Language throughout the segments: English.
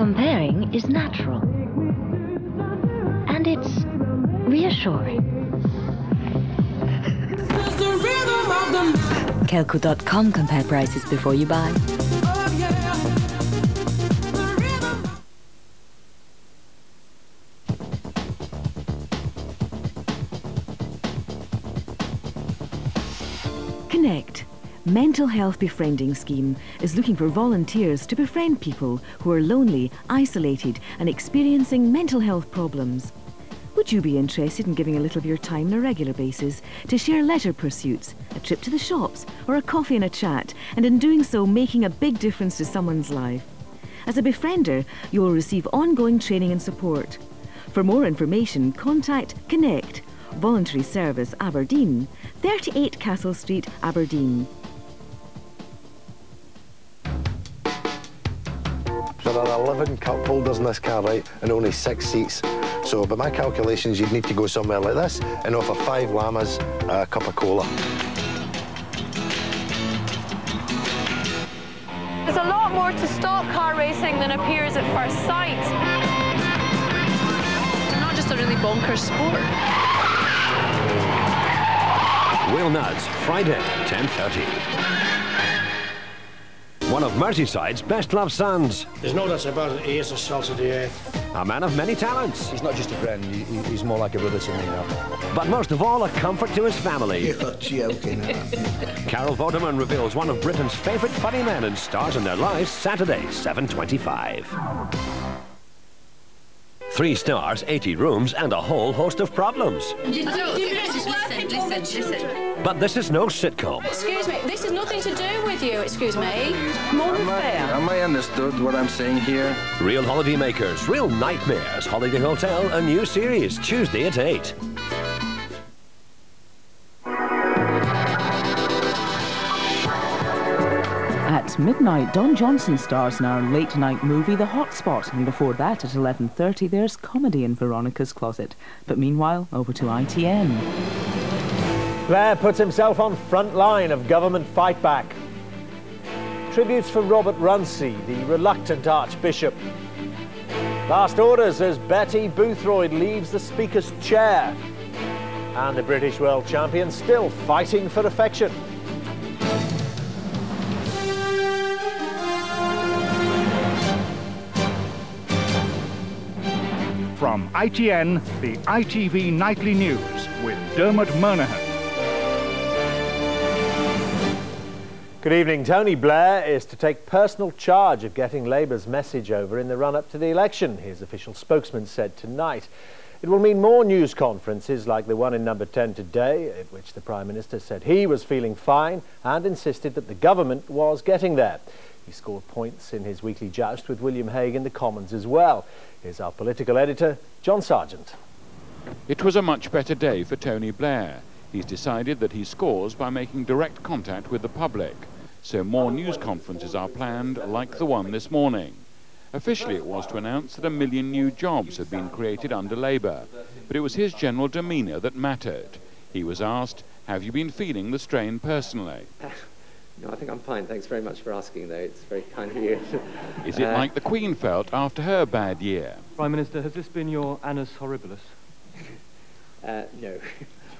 comparing is natural. And it's reassuring. Kelco.com compare prices before you buy. Connect. Mental Health Befriending Scheme is looking for volunteers to befriend people who are lonely, isolated and experiencing mental health problems. Would you be interested in giving a little of your time on a regular basis to share leisure pursuits, a trip to the shops or a coffee and a chat, and in doing so making a big difference to someone's life? As a befriender, you will receive ongoing training and support. For more information, contact Connect, Voluntary Service Aberdeen, 38 Castle Street, Aberdeen. There are 11 cup holders in this car, right, and only 6 seats. So by my calculations, you'd need to go somewhere like this and offer 5 llamas a cup of cola. There's a lot more to stock car racing than appears at first sight. It's not just a really bonkers sport. Wheel Nuts, Friday, 10:30. One of Merseyside's best-loved sons. There's no doubt about it, he is the salt of the earth. A man of many talents. He's not just a friend, he's more like a brother to me now. But most of all, a comfort to his family. You're joking. Carol Vorderman reveals one of Britain's favourite funny men and stars in their lives, Saturday, 7:25. 3 stars, 80 rooms, and a whole host of problems. Listen. But this is no sitcom. Excuse me, this has nothing to do with you, excuse me. More fair. Am I understood what I'm saying here? Real holiday makers, real nightmares. Holiday Hotel, a new series, Tuesday at 8. At midnight, Don Johnson stars in our late-night movie, The Hotspot. And before that, at 11:30, there's comedy in Veronica's Closet. But meanwhile, over to ITN. Blair puts himself on front line of government fight back. Tributes for Robert Runcie, the reluctant Archbishop. Last orders as Betty Boothroyd leaves the Speaker's chair. And the British world champion still fighting for affection. From ITN, the ITV Nightly News with Dermot Monaghan. Good evening. Tony Blair is to take personal charge of getting Labour's message over in the run-up to the election, his official spokesman said tonight. It will mean more news conferences like the one in Number 10 today, at which the Prime Minister said he was feeling fine and insisted that the government was getting there. He scored points in his weekly joust with William Hague in the Commons as well. Here's our political editor, John Sargent. It was a much better day for Tony Blair. He's decided that he scores by making direct contact with the public. So more news conferences are planned, like the one this morning. Officially, it was to announce that 1 million new jobs had been created under Labour. But it was his general demeanour that mattered. He was asked, "Have you been feeling the strain personally?" No, I think I'm fine. Thanks very much for asking, though. It's very kind of you. Is it like the Queen felt after her bad year? Prime Minister, has this been your annus horribilis? No.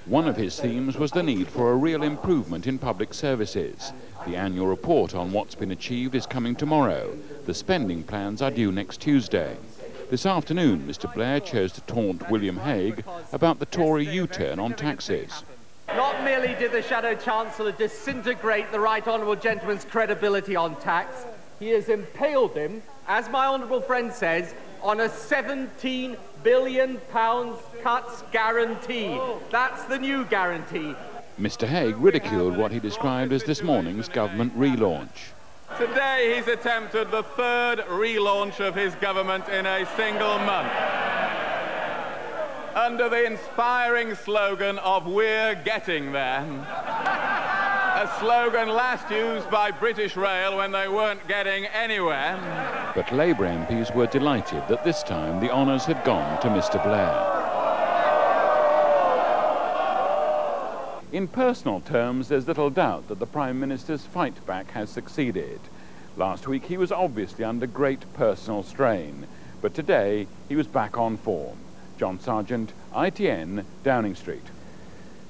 One of his themes was the need for a real improvement in public services. The annual report on what's been achieved is coming tomorrow. The spending plans are due next Tuesday. This afternoon, Mr. Blair chose to taunt William Hague about the Tory U-turn on taxes. Not merely did the Shadow Chancellor disintegrate the Right Honourable Gentleman's credibility on tax, he has impaled him, as my honourable friend says, on a £17 billion cuts guarantee. That's the new guarantee. Mr. Hague ridiculed what he described as this morning's government relaunch. Today he's attempted the 3rd relaunch of his government in a single month, under the inspiring slogan of "We're getting there." A slogan last used by British Rail when they weren't getting anywhere. But Labour MPs were delighted that this time the honours had gone to Mr. Blair. In personal terms, there's little doubt that the Prime Minister's fight back has succeeded. Last week he was obviously under great personal strain, but today he was back on form. John Sargent, ITN, Downing Street.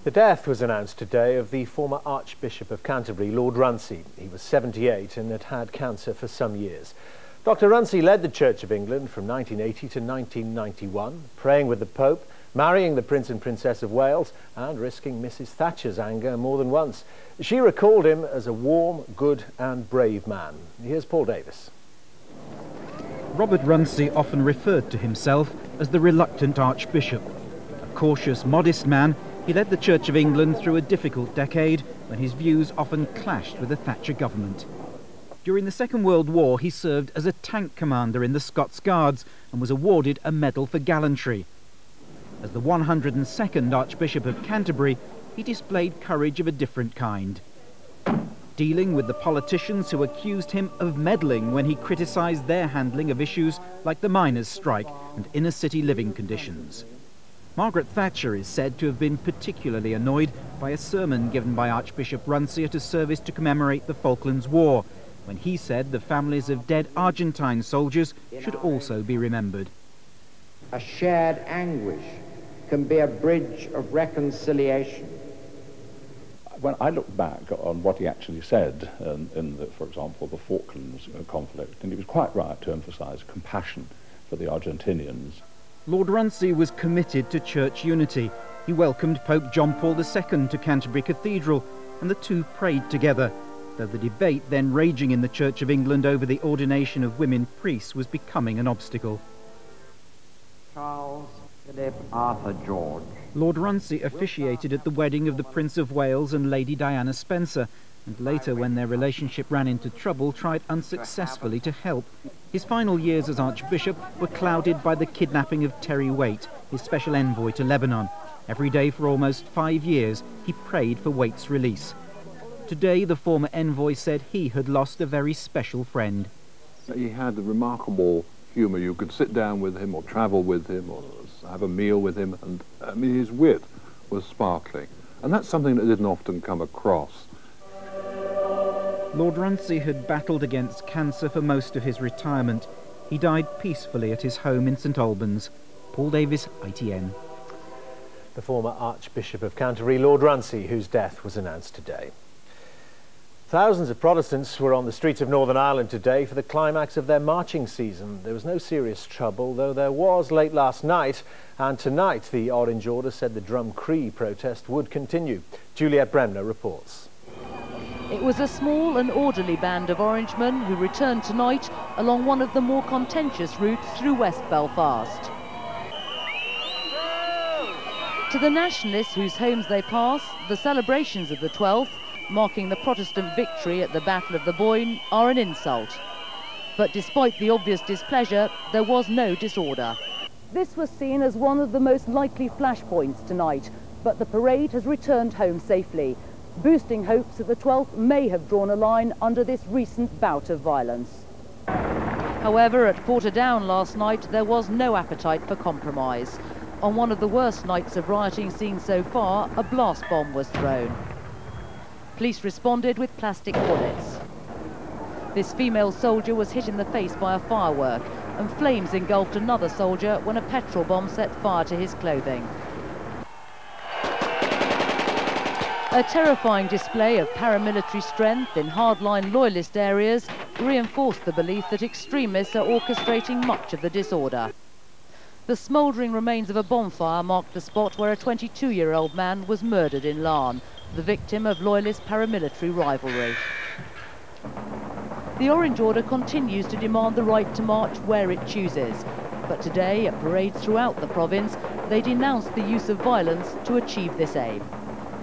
The death was announced today of the former Archbishop of Canterbury, Lord Runcie. He was 78 and had had cancer for some years. Dr. Runcie led the Church of England from 1980 to 1991, praying with the Pope, marrying the Prince and Princess of Wales, and risking Mrs. Thatcher's anger more than once. She recalled him as a warm, good and brave man. Here's Paul Davis. Robert Runcie often referred to himself as the reluctant Archbishop. A cautious, modest man, he led the Church of England through a difficult decade when his views often clashed with the Thatcher government. During the Second World War, he served as a tank commander in the Scots Guards and was awarded a Medal for Gallantry. As the 102nd Archbishop of Canterbury, he displayed courage of a different kind, dealing with the politicians who accused him of meddling when he criticised their handling of issues like the miners' strike and inner-city living conditions. Margaret Thatcher is said to have been particularly annoyed by a sermon given by Archbishop Runcie at a service to commemorate the Falklands War, when he said the families of dead Argentine soldiers should also be remembered. A shared anguish can be a bridge of reconciliation. When I look back on what he actually said in for example, the Falklands conflict, and he was quite right to emphasise compassion for the Argentinians. Lord Runcie was committed to church unity. He welcomed Pope John Paul II to Canterbury Cathedral, and the two prayed together, though the debate then raging in the Church of England over the ordination of women priests was becoming an obstacle. Charles Philip Arthur George. Lord Runcie officiated at the wedding of the Prince of Wales and Lady Diana Spencer, and later, when their relationship ran into trouble, tried unsuccessfully to help. His final years as Archbishop were clouded by the kidnapping of Terry Waite, his special envoy to Lebanon. Every day for almost 5 years, he prayed for Waite's release. Today, the former envoy said he had lost a very special friend. He had a remarkable humour. You could sit down with him or travel with him or have a meal with him, and I mean, his wit was sparkling. And that's something that didn't often come across. Lord Runcie had battled against cancer for most of his retirement. He died peacefully at his home in St Albans. Paul Davis, ITN. The former Archbishop of Canterbury, Lord Runcie, whose death was announced today. Thousands of Protestants were on the streets of Northern Ireland today for the climax of their marching season. There was no serious trouble, though there was late last night, and tonight the Orange Order said the Drum Cree protest would continue. Juliet Bremner reports. It was a small and orderly band of Orangemen who returned tonight along one of the more contentious routes through West Belfast. To the nationalists whose homes they pass, the celebrations of the 12th, marking the Protestant victory at the Battle of the Boyne, are an insult. But despite the obvious displeasure, there was no disorder. This was seen as one of the most likely flashpoints tonight, but the parade has returned home safely, boosting hopes that the 12th may have drawn a line under this recent bout of violence. However, at Portadown last night, there was no appetite for compromise. On one of the worst nights of rioting seen so far, a blast bomb was thrown. Police responded with plastic bullets. This female soldier was hit in the face by a firework, and flames engulfed another soldier when a petrol bomb set fire to his clothing. A terrifying display of paramilitary strength in hardline loyalist areas reinforced the belief that extremists are orchestrating much of the disorder. The smouldering remains of a bonfire marked the spot where a 22-year-old man was murdered in Larne, the victim of loyalist paramilitary rivalry. The Orange Order continues to demand the right to march where it chooses, but today at parades throughout the province they denounced the use of violence to achieve this aim.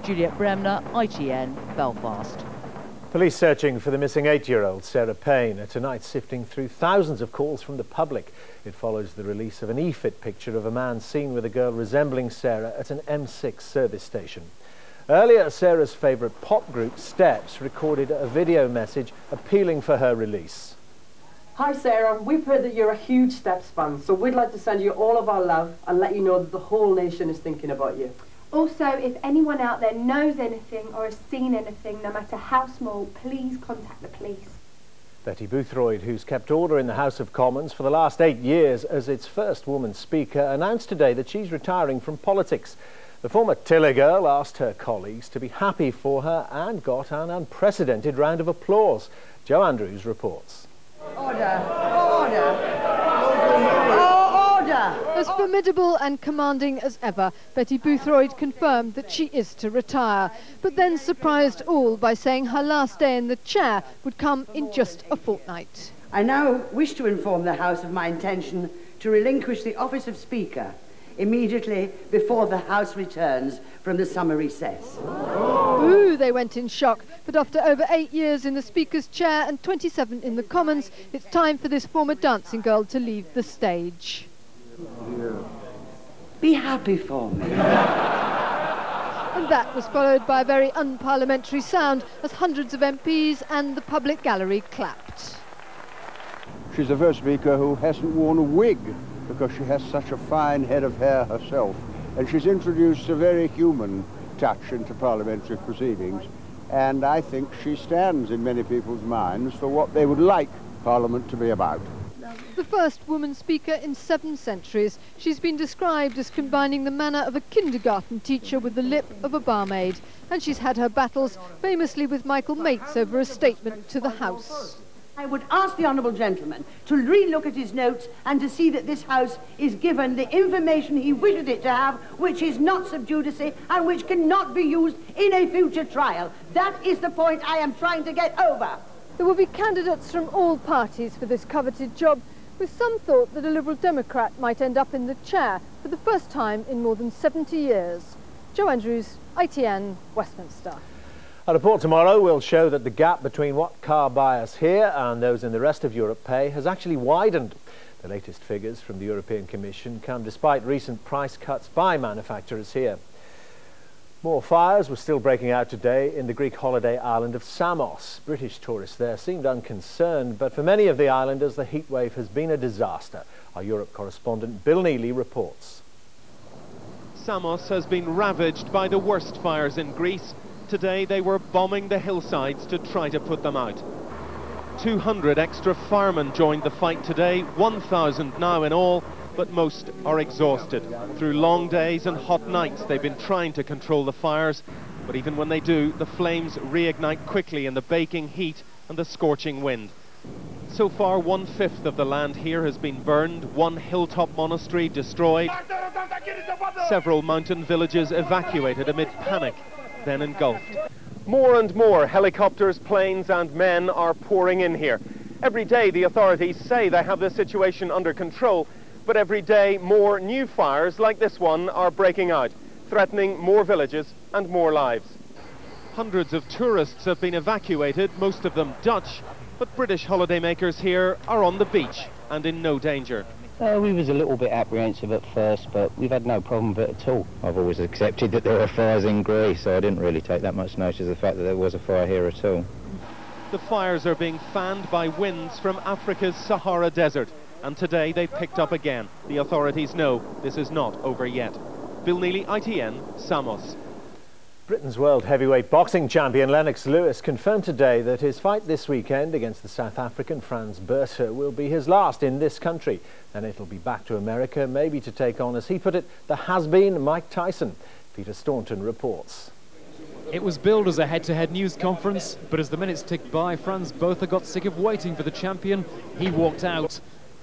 Juliet Bremner, ITN, Belfast. Police searching for the missing 8-year-old Sarah Payne are tonight sifting through thousands of calls from the public. It follows the release of an e-fit picture of a man seen with a girl resembling Sarah at an M6 service station. Earlier, Sarah's favourite pop group, Steps, recorded a video message appealing for her release. Hi Sarah, we've heard that you're a huge Steps fan, so we'd like to send you all of our love and let you know that the whole nation is thinking about you. Also, if anyone out there knows anything or has seen anything, no matter how small, please contact the police. Betty Boothroyd, who's kept order in the House of Commons for the last 8 years as its first woman speaker, announced today that she's retiring from politics. The former Tiller girl asked her colleagues to be happy for her and got an unprecedented round of applause. Joe Andrews reports. Order! Order! Order! As formidable and commanding as ever, Betty Boothroyd confirmed that she is to retire, but then surprised all by saying her last day in the chair would come in just a fortnight. I now wish to inform the House of my intention to relinquish the office of Speaker immediately before the House returns from the summer recess. Ooh, they went in shock, but after over 8 years in the Speaker's chair and 27 in the Commons, it's time for this former dancing girl to leave the stage. Be happy for me. And that was followed by a very unparliamentary sound as hundreds of MPs and the public gallery clapped. She's the first Speaker who hasn't worn a wig because she has such a fine head of hair herself. And she's introduced a very human touch into parliamentary proceedings. And I think she stands in many people's minds for what they would like Parliament to be about. The first woman speaker in 7 centuries, she's been described as combining the manner of a kindergarten teacher with the lip of a barmaid. And she's had her battles, famously with Michael Mates over a statement to the House. I would ask the honourable gentleman to re-look at his notes and to see that this House is given the information he wishes it to have, which is not sub judice and which cannot be used in a future trial. That is the point I am trying to get over. There will be candidates from all parties for this coveted job, with some thought that a Liberal Democrat might end up in the chair for the first time in more than 70 years. Joe Andrews, ITN, Westminster. A report tomorrow will show that the gap between what car buyers here and those in the rest of Europe pay has actually widened. The latest figures from the European Commission come despite recent price cuts by manufacturers here. More fires were still breaking out today in the Greek holiday island of Samos. British tourists there seemed unconcerned, but for many of the islanders the heatwave has been a disaster. Our Europe correspondent Bill Neely reports. Samos has been ravaged by the worst fires in Greece. Today they were bombing the hillsides to try to put them out. 200 extra firemen joined the fight today, 1,000 now in all, but most are exhausted. Through long days and hot nights they've been trying to control the fires, but even when they do, the flames reignite quickly in the baking heat and the scorching wind. So far, 1/5 of the land here has been burned, 1 hilltop monastery destroyed, several mountain villages evacuated amid panic, then engulfed. More and more helicopters, planes and men are pouring in here. Every day the authorities say they have the situation under control, but every day more new fires like this one are breaking out, threatening more villages and more lives. Hundreds of tourists have been evacuated, most of them Dutch, but British holidaymakers here are on the beach and in no danger. We was a little bit apprehensive at first, but we've had no problem with it at all. I've always accepted that there are fires in Greece, so I didn't really take that much notice of the fact that there was a fire here at all. The fires are being fanned by winds from Africa's Sahara Desert, and today they picked up again. The authorities know this is not over yet. Bill Neely, ITN, Samos. Britain's world heavyweight boxing champion Lennox Lewis confirmed today that his fight this weekend against the South African Franz Berter will be his last in this country. Then it'll be back to America, maybe to take on, as he put it, the has-been Mike Tyson. Peter Staunton reports. It was billed as a head-to-head news conference, but as the minutes ticked by, Franz Berter got sick of waiting for the champion. He walked out,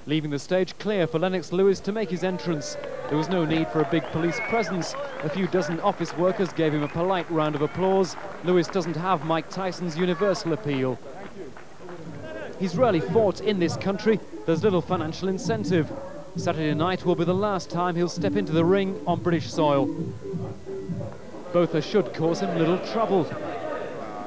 leaving the stage clear for Lennox Lewis to make his entrance. There was no need for a big police presence. A few dozen office workers gave him a polite round of applause. Lewis doesn't have Mike Tyson's universal appeal. He's rarely fought in this country. There's little financial incentive. Saturday night will be the last time he'll step into the ring on British soil. Berter should cause him little trouble.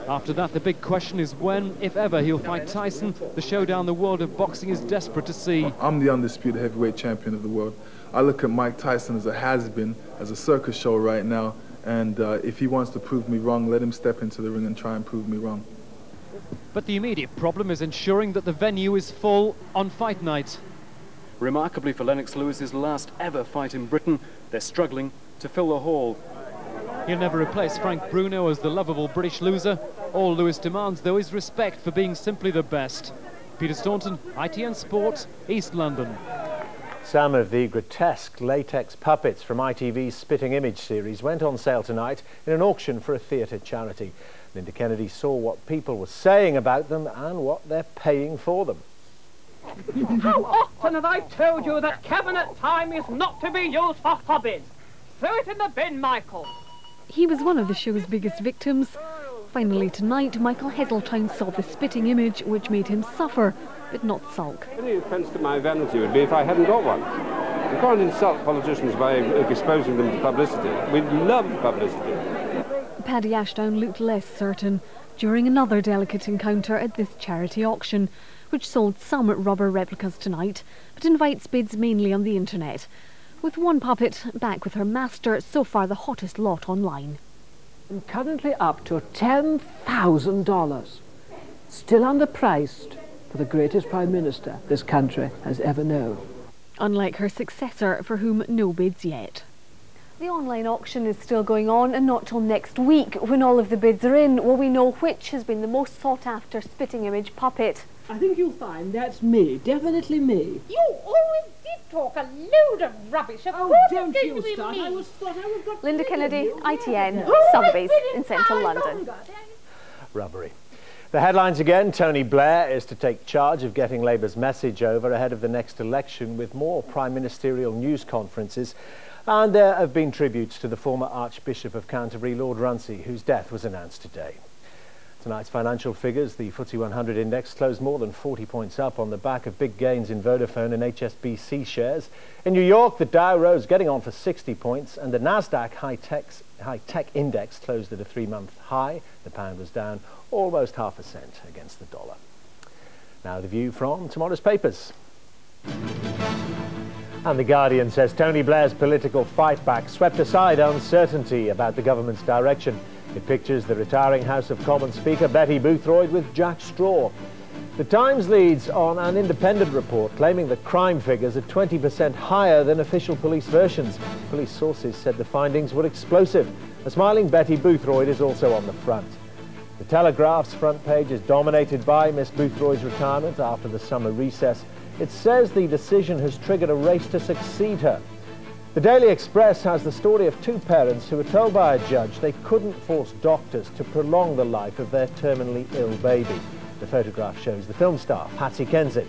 After that, the big question is when, if ever, he'll fight Tyson. The showdown the world of boxing is desperate to see. I'm the undisputed heavyweight champion of the world. I look at Mike Tyson as a has-been, as a circus show right now, and if he wants to prove me wrong, let him step into the ring and try and prove me wrong. But the immediate problem is ensuring that the venue is full on fight night. Remarkably for Lennox Lewis's last ever fight in Britain, they're struggling to fill the hall. He'll never replace Frank Bruno as the lovable British loser. All Lewis demands, though, is respect for being simply the best. Peter Staunton, ITN Sport, East London. Some of the grotesque latex puppets from ITV's Spitting Image series went on sale tonight in an auction for a theatre charity. Linda Kennedy saw what people were saying about them and what they're paying for them. How often have I told you that cabinet time is not to be used for hobbies? Throw it in the bin, Michael. He was one of the show's biggest victims. Finally tonight, Michael Heseltine saw the spitting image, which made him suffer, but not sulk. Any offence to my vanity would be if I hadn't got one. You can't insult politicians by exposing them to publicity. We love publicity. Paddy Ashdown looked less certain during another delicate encounter at this charity auction, which sold some rubber replicas tonight, but invites bids mainly on the internet. With one puppet back with her master, so far the hottest lot online. I'm currently up to $10,000, still underpriced for the greatest Prime Minister this country has ever known. Unlike her successor, for whom no bids yet. The online auction is still going on, and not till next week, when all of the bids are in, will we know which has been the most sought after spitting image puppet. I think you'll find that's me, definitely me. You always did talk a load of rubbish. Of Oh, course don't it's you going to be start. me. I thought I was got Linda Kennedy, ITN, Oh, Sotheby's in central London. Rubbery. The headlines again. Tony Blair is to take charge of getting Labour's message over ahead of the next election, with more prime ministerial news conferences. And there have been tributes to the former Archbishop of Canterbury, Lord Runcie, whose death was announced today. Tonight's financial figures: the FTSE 100 index closed more than 40 points up on the back of big gains in Vodafone and HSBC shares. In New York, the Dow rose, getting on for 60 points, and the Nasdaq high-tech index closed at a 3-month high. The pound was down almost 0.5% against the dollar. Now the view from tomorrow's papers. And The Guardian says Tony Blair's political fight back swept aside uncertainty about the government's direction. It pictures the retiring House of Commons Speaker Betty Boothroyd with Jack Straw. The Times leads on an independent report claiming that crime figures are 20% higher than official police versions. Police sources said the findings were explosive. A smiling Betty Boothroyd is also on the front. The Telegraph's front page is dominated by Miss Boothroyd's retirement after the summer recess. It says the decision has triggered a race to succeed her. The Daily Express has the story of two parents who were told by a judge they couldn't force doctors to prolong the life of their terminally ill baby. The photograph shows the film star, Patsy Kensit.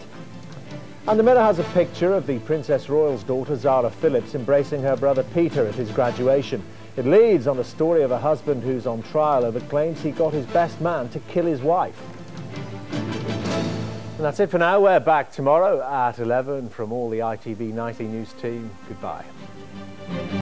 And the Mirror has a picture of the Princess Royal's daughter, Zara Phillips, embracing her brother Peter at his graduation. It leads on a story of a husband who's on trial over claims he got his best man to kill his wife. And that's it for now. We're back tomorrow at 11 from all the ITV Nightly News team. Goodbye.